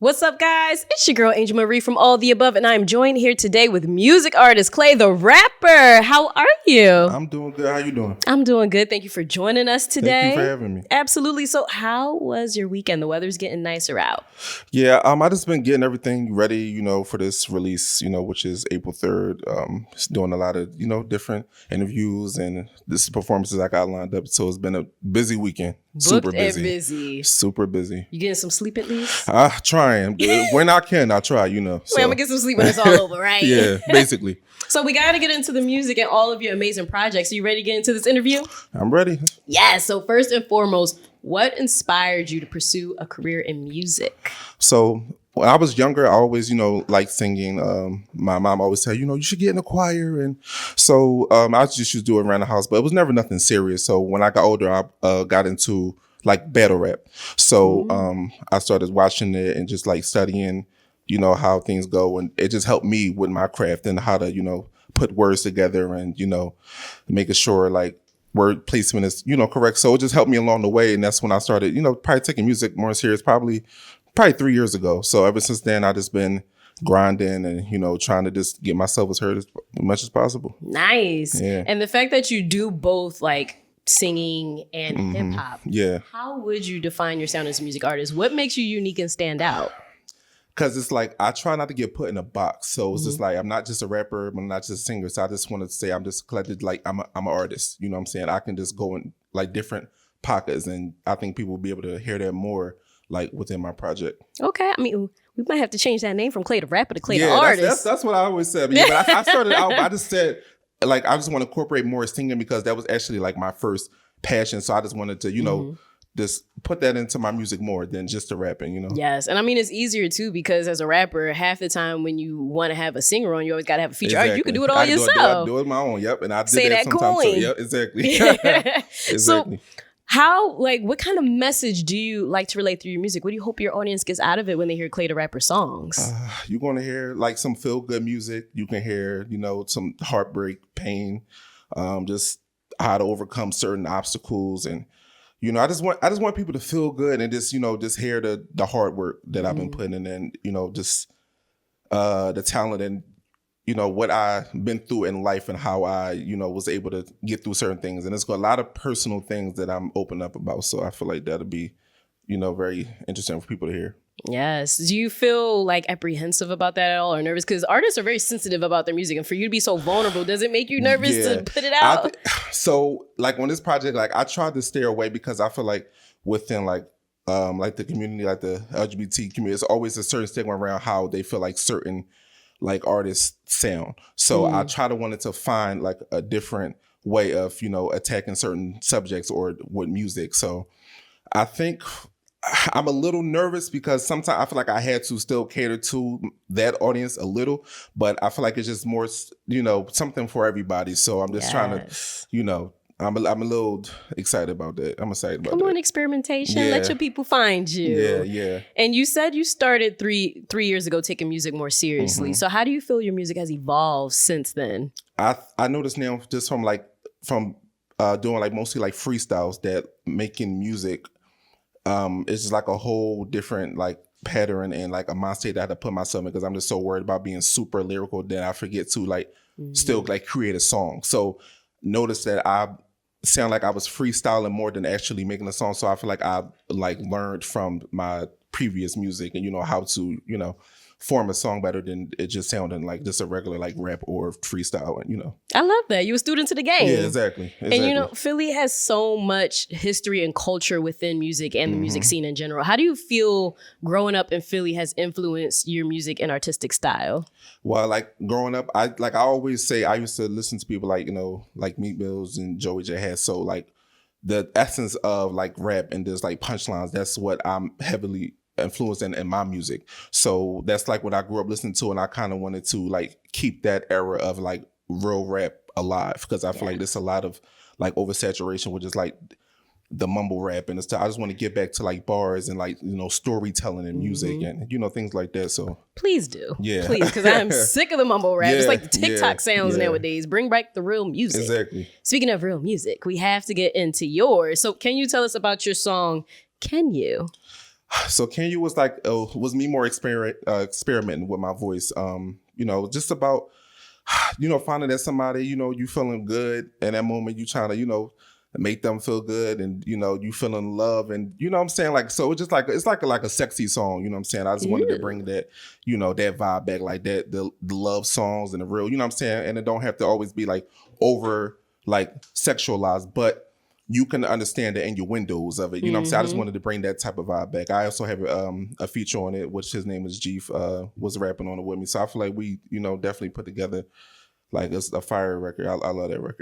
What's up, guys? It's your girl, Angel Marie from All the Above, and I'm joined here today with music artist ClayTheRapperr. How are you? I'm doing good. How you doing? I'm doing good. Thank you for joining us today. Thank you for having me. Absolutely. So how was your weekend? The weather's getting nicer out. Yeah, I just been getting everything ready, for this release, which is April 3rd. Doing a lot of, different interviews and this performances I got lined up. So it's been a busy weekend. Booked and busy. Super busy. You getting some sleep at least? Trying. When I can, I try, So. Wait, I'm gonna get some sleep when it's all over, right? Yeah, basically. So we got to get into the music and all of your amazing projects. Are you ready to get into this interview? I'm ready. Yes. So first and foremost, what inspired you to pursue a career in music? So when I was younger, I always, liked singing. My mom always said, you should get in a choir. And so I just used to do it around the house, but it was never nothing serious. So when I got older, I got into like battle rap. So I started watching it and just like studying, how things go. And it just helped me with my craft and how to, put words together and, making sure like word placement is, correct. So it just helped me along the way. And that's when I started, probably taking music more serious, probably 3 years ago. So ever since then, I just been grinding and, trying to just get myself as heard as much as possible. Nice. Yeah. And the fact that you do both like singing and hip hop. Yeah. How would you define your sound as a music artist? What makes you unique and stand out? Because it's like, I try not to get put in a box. So it's just like, I'm not just a rapper, I'm not just a singer. So I just want to say I'm just collected, like I'm an artist. You know what I'm saying? I can just go in like different pockets and I think people will be able to hear that more like within my project. Okay. I mean, we might have to change that name from ClayTheRapperr to ClayTheArtist. That's what I always said. Yeah, but I started out, I just said, like, I just want to incorporate more singing because that was actually like my first passion. So I just wanted to, just put that into my music more than just the rapping, Yes. And I mean, it's easier too, because as a rapper, half the time when you want to have a singer on, you always got to have a feature. Exactly. You can do it all yourself. Do it my own. Yep. And I did Say that sometimes coin. too. Yep. Exactly. Exactly. So what kind of message do you like to relate through your music? What do you hope your audience gets out of it when they hear ClayTheRapperr songs? You're going to hear like some feel good music. You can hear, some heartbreak, pain, just how to overcome certain obstacles. And, I just want people to feel good and just, just hear the hard work that I've been putting in and, just the talent and, what I've been through in life and how I, was able to get through certain things. And it's got a lot of personal things that I'm open up about. So I feel like that'll be, very interesting for people to hear. Yes. Do you feel like apprehensive about that at all or nervous? Because artists are very sensitive about their music. And for you to be so vulnerable, does it make you nervous to put it out? So like on this project, like I tried to stay away because I feel like within like the community, like the LGBT community, there's always a certain stigma around how they feel like certain like artists sound. So I wanted to find like a different way of, attacking certain subjects or with music. So I think I'm a little nervous because sometimes I feel like I had to still cater to that audience a little, but I feel like it's just more, something for everybody. So I'm just trying to, I'm a little excited about that. I'm excited about that. Come on, experimentation. Let your people find you. Yeah. And you said you started three years ago taking music more seriously. So how do you feel your music has evolved since then? I noticed now just from doing like mostly like freestyles that making music it's just like a whole different like pattern and like a mindset that I had to put myself in because I'm just so worried about being super lyrical that I forget to like still like create a song. So notice that I sound like I was freestyling more than actually making a song. So I feel like I like learned from my previous music and how to form a song better than it just sounding like just a regular like rap or freestyle. And I love that. You a student to the game. Yeah, exactly. And Philly has so much history and culture within music and the music scene in general. How do you feel growing up in Philly has influenced your music and artistic style? Well, like growing up, I always say I used to listen to people like like Meek Mills and Joey J Has. So like the essence of like rap and just like punchlines, that's what I'm heavily influenced in my music. So that's like what I grew up listening to, and I kind of wanted to like keep that era of like real rap alive because I feel like there's a lot of like oversaturation with just like the mumble rap and stuff. I just want to get back to like bars and like storytelling and music and things like that. So please do, please, because I'm sick of the mumble rap. It's like the TikTok sounds nowadays. Bring back the real music. Exactly. Speaking of real music, we have to get into yours. So can you tell us about your song "Can You"? So Kenya was like was me more experimenting with my voice. Just about finding that somebody, you feeling good in that moment, you trying to, make them feel good, and you feeling love, and what I'm saying, like, so it's just like it's like a sexy song, what I'm saying. I just wanted to bring that, that vibe back, like that the love songs and the real, what I'm saying, and it don't have to always be like over like sexualized, but you can understand the innuendos of it. What I'm saying? I just wanted to bring that type of vibe back. I also have a feature on it, which his name is Jeef, was rapping on it with me. So I feel like we, definitely put together like it's a fire record. I love that record.